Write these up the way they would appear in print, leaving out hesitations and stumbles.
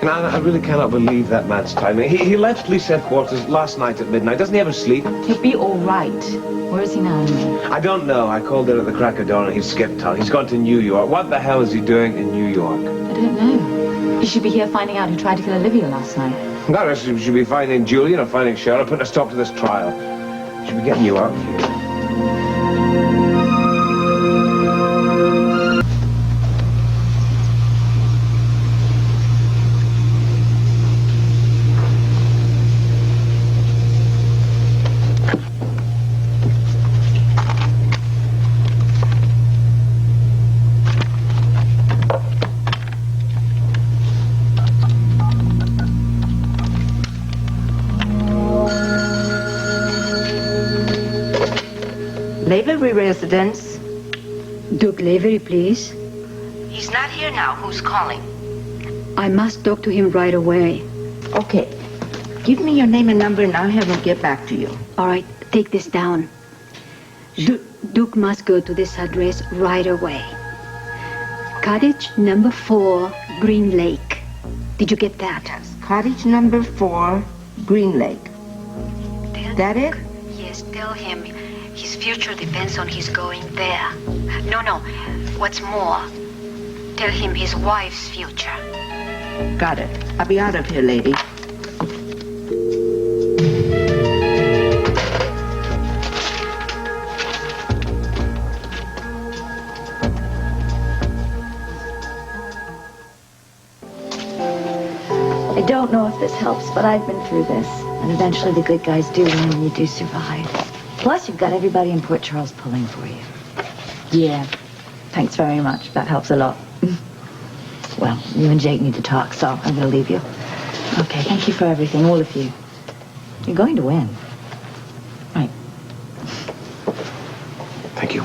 I really cannot believe that man's timing. He left police headquarters last night at midnight. Doesn't he ever sleep? He'll be all right. Where is he now, anyway? I don't know. I called there at the crack of dawn and he skipped out. He's gone to New York. What the hell is he doing in New York? I don't know. He should be here finding out who tried to kill Olivia last night. No, we should be finding Julian or finding Cheryl, putting a stop to this trial. Should be getting you out here. Lavery residence. Duke Lavery, please. He's not here now. Who's calling? I must talk to him right away. Okay. Give me your name and number and I'll have him get back to you. All right, take this down. Duke must go to this address right away. Cottage number 4, Green Lake. Did you get that? Yes. Cottage number 4, Green Lake. That it? Yes, tell him his future depends on his going there. No. What's more, tell him his wife's future. Got it. I'll be out of here, lady. I don't know if this helps, but I've been through this. And eventually the good guys do win and you do survive. Plus, you've got everybody in Port Charles pulling for you. Yeah. Thanks very much. That helps a lot. Well, you and Jake need to talk, so I'm going to leave you. Okay, thank you for everything, all of you. You're going to win. Right. Thank you.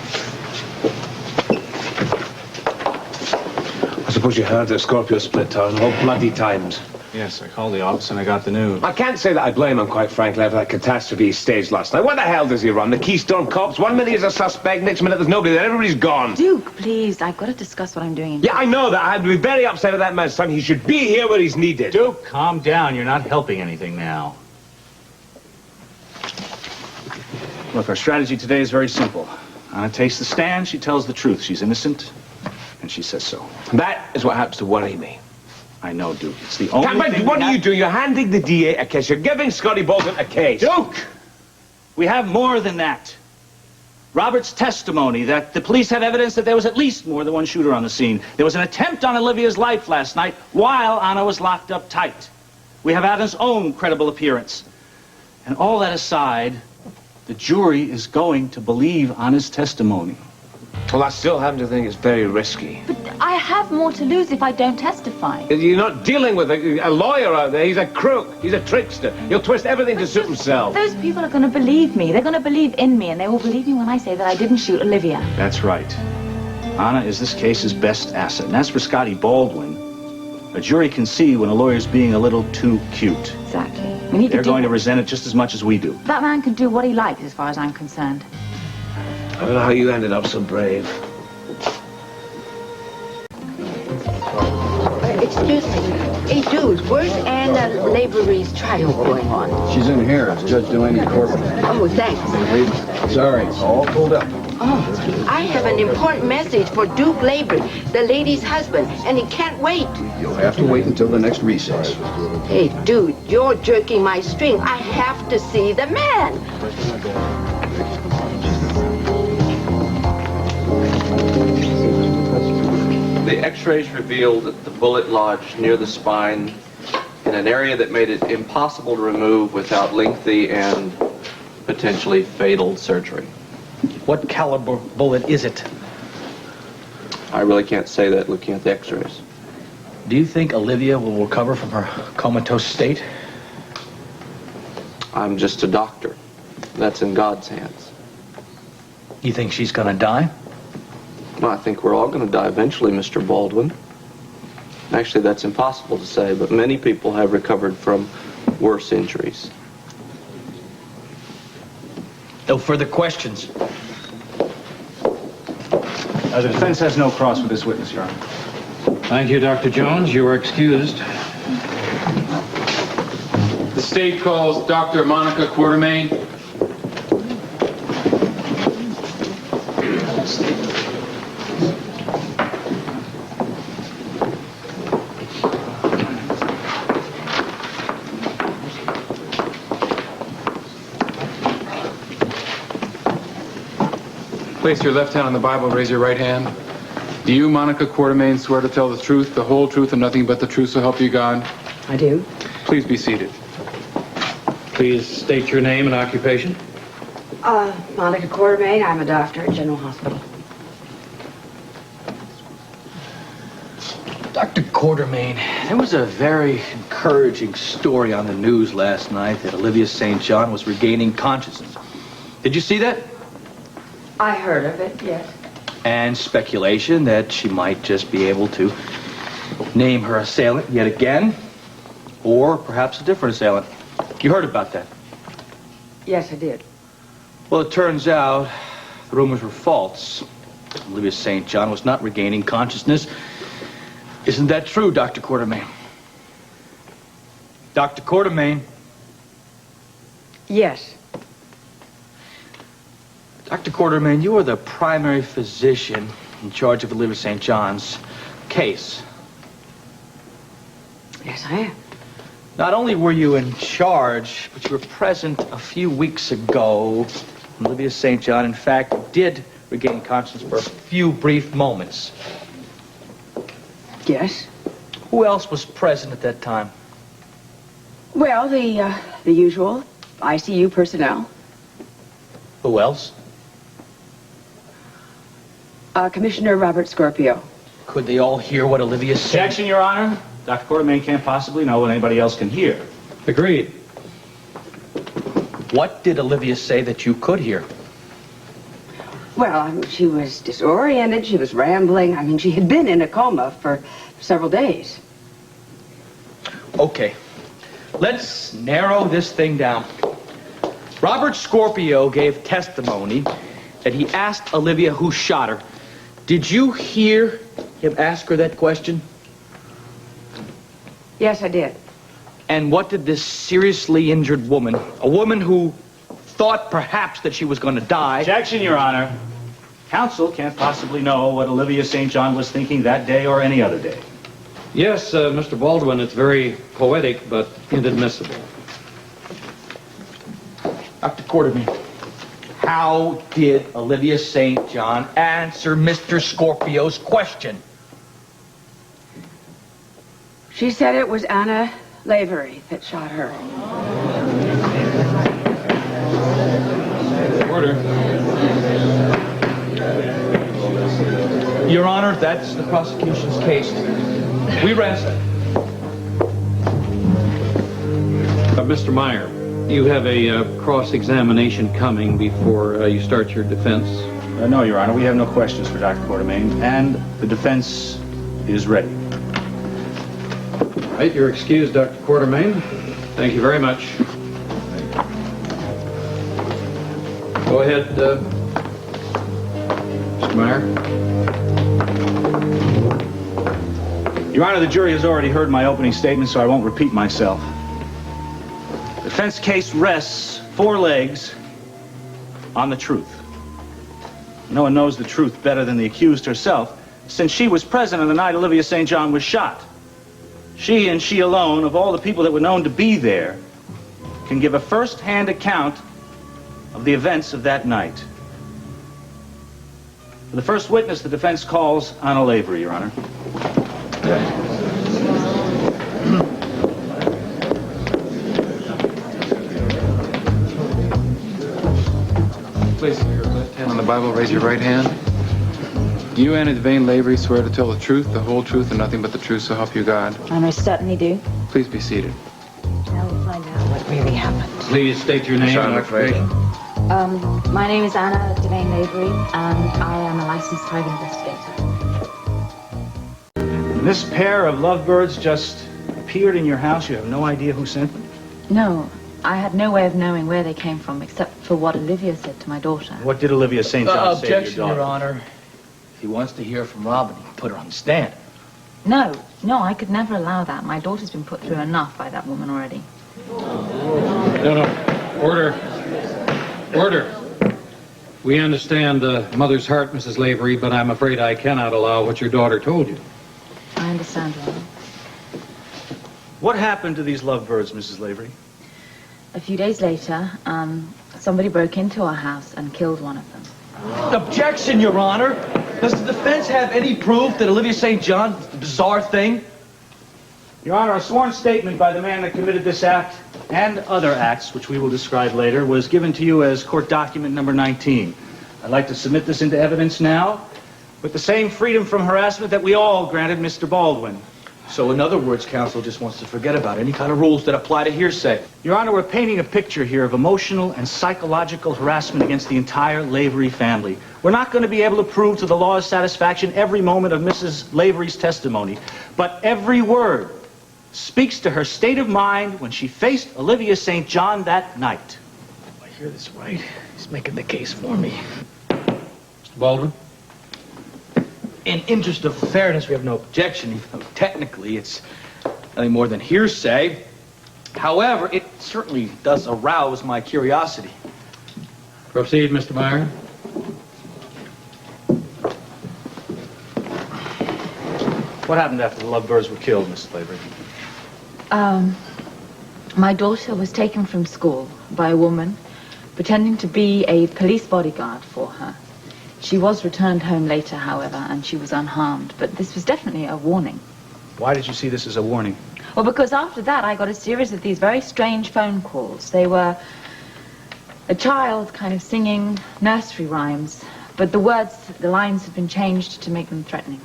I suppose you heard that Scorpio split town all bloody times. Yes, I called the office and I got the news. I can't say that I blame him, quite frankly, after that catastrophe he staged last night. What the hell does he run? The Keystone Cops? 1 minute he's a suspect, next minute there's nobody there, everybody's gone. Duke, please, I've got to discuss what I'm doing. Yeah, I know that. I'd be very upset at that man's time. He should be here where he's needed. Duke, calm down. You're not helping anything now. Look, our strategy today is very simple. Anna takes the stand, she tells the truth. She's innocent, and she says so. That is what happens to worry me. I know, Duke. It's the only thing... What are you doing? You're handing the DA a case. You're giving Scotty Bolton a case. Duke! We have more than that. Robert's testimony that the police have evidence that there was at least more than one shooter on the scene. There was an attempt on Olivia's life last night while Anna was locked up tight. We have Anna's own credible appearance. And all that aside, the jury is going to believe Anna's testimony. Well, I still happen to think it's very risky. But I have more to lose if I don't testify. You're not dealing with a lawyer out there. He's a crook. He's a trickster. He'll twist everything to suit himself. Those people are going to believe me. They're going to believe in me, and they will believe me when I say that I didn't shoot Olivia. That's right. Anna is this case's best asset. And as for Scotty Baldwin, a jury can see when a lawyer's being a little too cute. Exactly. They're going to resent it just as much as we do. That man can do what he likes as far as I'm concerned. I don't know how you ended up so brave. Excuse me. Hey, dude, where's Anna Lavery's trial going on? She's in here. It's Judge Delaney Corbin. Oh, thanks. Sorry, it's all pulled up. Oh, I have an important message for Duke Lavery, the lady's husband, and he can't wait. You'll have to wait until the next recess. Hey, dude, you're jerking my string. I have to see the man. The x-rays revealed that the bullet lodged near the spine in an area that made it impossible to remove without lengthy and potentially fatal surgery. What caliber bullet is it? I really can't say that looking at the x-rays. Do you think Olivia will recover from her comatose state? I'm just a doctor. That's in God's hands. You think she's gonna die? Well, I think we're all going to die eventually, Mr. Baldwin. Actually, that's impossible to say, but many people have recovered from worse injuries. No further questions. The defense has no cross with this witness, Your Honor. Thank you, Dr. Jones. You are excused. The state calls Dr. Monica Quartermain. Place your left hand on the Bible, raise your right hand. Do you, Monica Quartermain, swear to tell the truth, the whole truth, and nothing but the truth, so help you God? I do. Please be seated. Please state your name and occupation. Monica Quartermain. I'm a doctor at General Hospital. Dr. Quartermain, there was a very encouraging story on the news last night that Olivia St. John was regaining consciousness. Did you see that? I heard of it, yes. And speculation that she might just be able to name her assailant yet again, or perhaps a different assailant. You heard about that? Yes, I did. Well, it turns out the rumors were false. Olivia St. John was not regaining consciousness. Isn't that true, Dr. Quartermain? Dr. Quartermain? Yes. Dr. Quartermain, you are the primary physician in charge of Olivia St. John's case. Yes, I am. Not only were you in charge, but you were present a few weeks ago. Olivia St. John, in fact, did regain consciousness for a few brief moments. Yes. Who else was present at that time? Well, the usual ICU personnel. Who else? Commissioner Robert Scorpio. Could they all hear what Olivia said? Objection, Your Honor. Dr. Quartermain can't possibly know what anybody else can hear. Agreed. What did Olivia say that you could hear? Well, I mean, she was disoriented. She was rambling. I mean, she had been in a coma for several days. Okay. Let's narrow this thing down. Robert Scorpio gave testimony that he asked Olivia who shot her. Did you hear him ask her that question? Yes, I did. And what did this seriously injured woman, a woman who thought perhaps that she was going to die... Objection, Your Honor. Counsel can't possibly know what Olivia St. John was thinking that day or any other day. Yes, Mr. Baldwin, it's very poetic, but inadmissible. Dr. Quartermain, how did Olivia St. John answer Mr. Scorpio's question? She said it was Anna Lavery that shot her. Order. Your Honor, that's the prosecution's case. We rest. Mr. Meyer, you have a cross-examination coming before you start your defense. No, Your Honor, we have no questions for Dr. Quartermain, and the defense is ready. All right, you're excused, Dr. Quartermain. Thank you very much. Go ahead, Mr. Meyer. Your Honor, the jury has already heard my opening statement, so I won't repeat myself. The defense case rests 4 legs on the truth. No one knows the truth better than the accused herself, since she was present on the night Olivia St. John was shot. She and she alone, of all the people that were known to be there, can give a first-hand account of the events of that night. For the first witness, the defense calls Anna Lavery, Your Honor. Place your left hand on the Bible, raise your right hand. Do you, Anna Devane Lavery, swear to tell the truth, the whole truth, and nothing but the truth, so help you God? I most certainly do. Please be seated. Now we'll find out what really happened. Please state your name and occupation. My name is Anna Devane Lavery, and I am a licensed private investigator. This pair of lovebirds just appeared in your house. You have no idea who sent them? No, I had no way of knowing where they came from, except for what Olivia said to my daughter. What did Olivia St. John say to your Objection, daughter? Your Honor. If he wants to hear from Robin, he can put her on the stand. No, No, I could never allow that. My daughter's been put through enough by that woman already. No. Order. Order. We understand the mother's heart, Mrs. Lavery, but I'm afraid I cannot allow what your daughter told you. I understand, Ronald. What happened to these lovebirds, Mrs. Lavery? A few days later, somebody broke into our house and killed one of them. Objection, Your Honor. Does the defense have any proof that Olivia St. John did the bizarre thing? Your Honor, a sworn statement by the man that committed this act and other acts, which we will describe later, was given to you as court document number 19. I'd like to submit this into evidence now with the same freedom from harassment that we all granted Mr. Baldwin. So in other words, counsel just wants to forget about any kind of rules that apply to hearsay. Your Honor, we're painting a picture here of emotional and psychological harassment against the entire Lavery family. We're not going to be able to prove to the law's satisfaction every moment of Mrs. Lavery's testimony, but every word speaks to her state of mind when she faced Olivia St. John that night. I hear this right. He's making the case for me. Mr. Baldwin? In interest of fairness, we have no objection, even though technically it's nothing more than hearsay. However, it certainly does arouse my curiosity. Proceed, Mr. Meyer. What happened after the lovebirds were killed, Mrs. Lavery? My daughter was taken from school by a woman pretending to be a police bodyguard for her. She was returned home later, however, and she was unharmed. But this was definitely a warning. Why did you see this as a warning? Well, because after that, I got a series of these very strange phone calls. They were a child kind of singing nursery rhymes, but the words, the lines had been changed to make them threatening.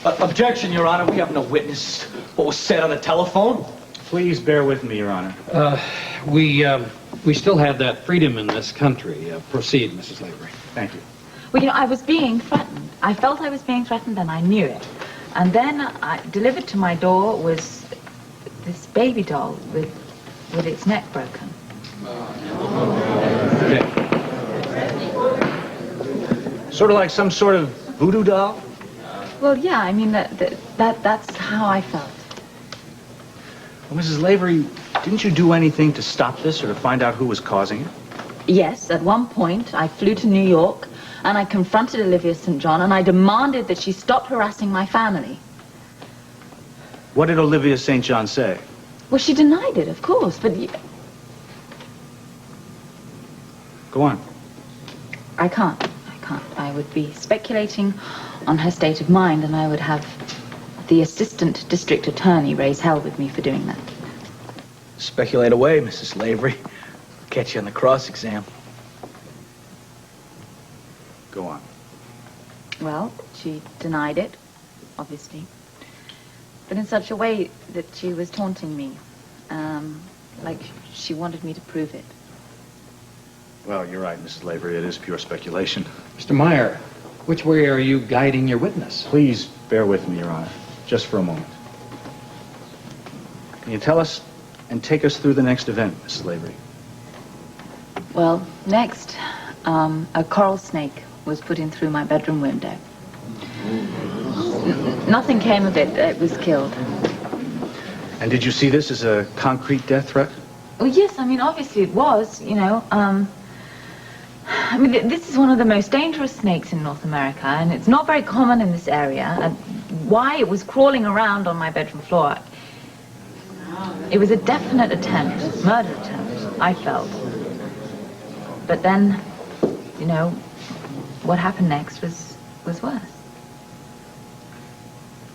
Objection, Your Honor. We have no witness what was said on the telephone. Please bear with me, Your Honor. We still have that freedom in this country. Proceed, Mrs. Lavery. Thank you. Well, you know, I was being threatened. I felt I was being threatened, and I knew it. And then delivered to my door was this baby doll with its neck broken. Okay. Sort of like some sort of voodoo doll? Well, yeah, I mean, that's how I felt. Well, Mrs. Lavery, didn't you do anything to stop this or to find out who was causing it? Yes, at one point, I flew to New York, and I confronted Olivia St. John, and I demanded that she stop harassing my family. What did Olivia St. John say? Well, she denied it, of course, but... Go on. I can't. I would be speculating on her state of mind, and I would have the assistant district attorney raise hell with me for doing that. Speculate away, Mrs. Lavery. Catch you on the cross-exam. Go on. Well, she denied it, obviously, but in such a way that she was taunting me, like she wanted me to prove it. Well, you're right, Mrs. Lavery. It is pure speculation. Mr. Meyer, which way are you guiding your witness? Please bear with me, Your Honor, just for a moment. Can you tell us and take us through the next event, Mrs. Lavery? Well, next, a coral snake was put in through my bedroom window. Nothing came of it. It was killed. And did you see this as a concrete death threat? Well, yes, I mean, obviously it was, you know. I mean, this is one of the most dangerous snakes in North America, and it's not very common in this area. And why it was crawling around on my bedroom floor, it was a definite attempt, murder attempt, I felt. But then, you know, what happened next was worse.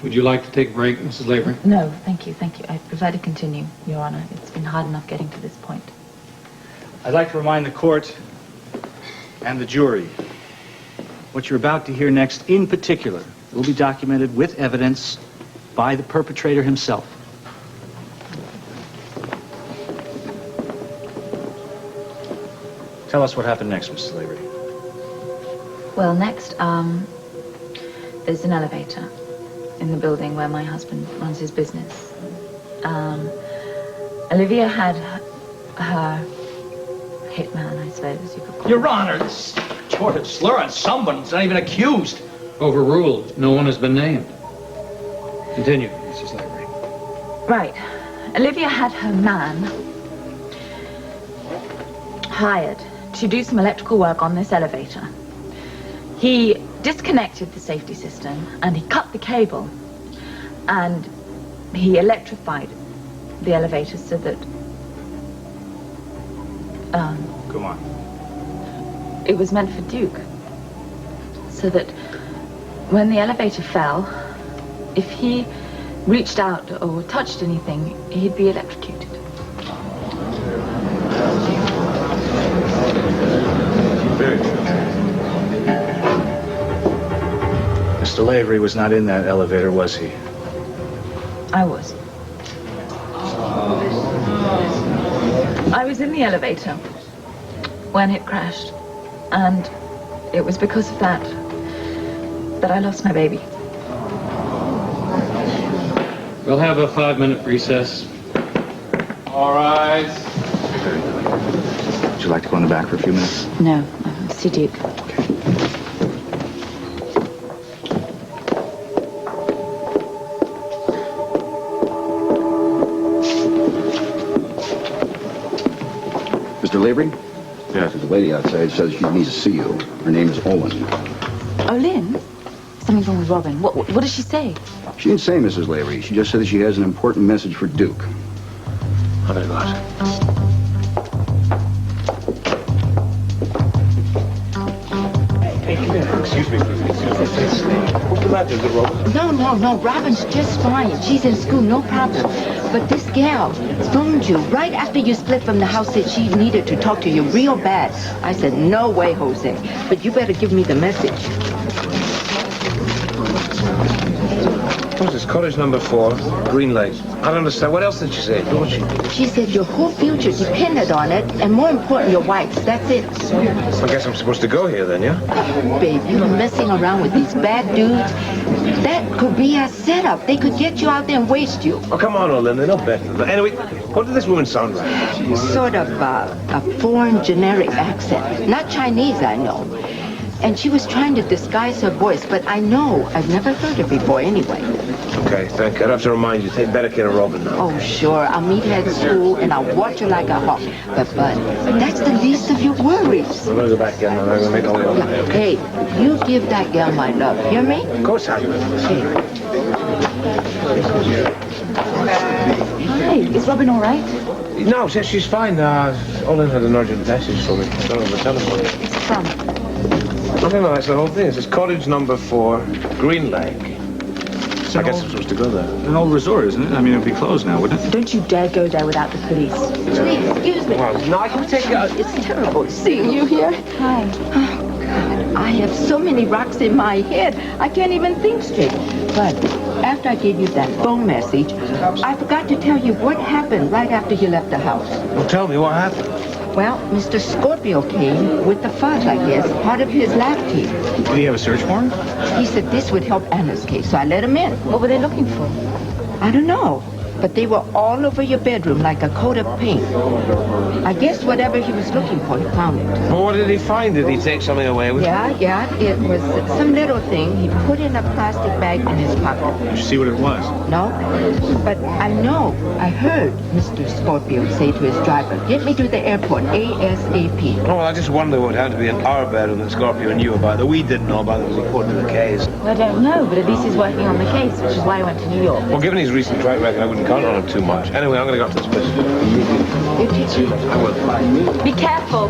Would you like to take a break, Mrs. Lavery? No, thank you. I prefer to continue, Your Honor. It's been hard enough getting to this point. I'd like to remind the court and the jury what you're about to hear next, in particular, will be documented with evidence by the perpetrator himself. Tell us what happened next, Mrs. Lavery. Well, next, there's an elevator in the building where my husband runs his business. Olivia had her hitman, I suppose you could call Your Honor, this Jordan slur on someone who's not even accused. Overruled. No one has been named. Continue, Mrs. Lavery. Right. Olivia had her man hired to do some electrical work on this elevator. He disconnected the safety system and he cut the cable and he electrified the elevator so that Go on. it was meant for Duke. So that when the elevator fell, if he reached out or touched anything, he'd be electrocuted. Mr. Lavery was not in that elevator, was he? I was. I was in the elevator when it crashed, and it was because of that I lost my baby. We'll have a 5-minute recess. All right. Would you like to go in the back for a few minutes? No, see Duke. Mr. Lavery? Yes. The lady outside says she needs to see you. Her name is Olin. Oh, Lynn? Something's wrong with Robin. What does she say? She didn't say, Mrs. Lavery. She just said that she has an important message for Duke. How did I Excuse me, please. What's the matter? Is it Robin? No. Robin's just fine. She's in school, no problem. But this gal phoned you right after you split from the house, said she needed to talk to you real bad. I said, no way, Jose. But you better give me the message. What's this? Cottage number 4, Green Lake. I don't understand. What else did she say? What she? She said your whole future depended on it, and more important, your wife's. That's it. I guess I'm supposed to go here then, yeah? Oh, babe, you're messing around with these bad dudes. That could be a setup. They could get you out there and waste you. Oh, come on, Olin. They're not better. But anyway, what did this woman sound like? Sort of a foreign generic accent. Not Chinese, I know. And she was trying to disguise her voice, but I know I've never heard her before anyway. Okay, thank you. I'd have to remind you, take better care of Robin now. Oh, sure. I'll meet her at school, and I'll watch her like a hawk. But that's the least of your worries. I'm going to go back in, and I'm going to make all the other. Hey, you give that gal my love. Hear me? Of course I will. Hi, is Robin all right? No, she's fine. Olin had an urgent message for me. It's on the telephone. It's from. I don't know, that's the whole thing. It says cottage number 4, Green Lake. I guess I'm supposed to go there. An old resort, isn't it? I mean, it'd be closed now, wouldn't it? Don't you dare go there without the police. Please, excuse me. Well, no, I can take it out. It's terrible seeing you here. Hi. Oh, God, I have so many rocks in my head, I can't even think straight. But after I gave you that phone message, I forgot to tell you what happened right after you left the house. Well, tell me what happened. Well, Mr. Scorpio came with the fuzz, I guess, part of his lab team. Did he have a search warrant? He said this would help Anna's case, so I let him in. What were they looking for? I don't know, but they were all over your bedroom like a coat of paint. I guess whatever he was looking for, he found it. Well, what did he find? Did he take something away with him? Yeah, it was some little thing he put in a plastic bag in his pocket. Did you see what it was? No, but I heard Mr. Scorpio say to his driver, get me to the airport ASAP. Oh, well, I just wonder what happened to be in our bedroom that Scorpio knew about, that we didn't know about, that was important to the case. I don't know, but at least he's working on the case, which is why I went to New York. Well, given his recent track record, I wouldn't count on him too much. Anyway, I'm going to go up to this place. You teach me. I will. Be careful.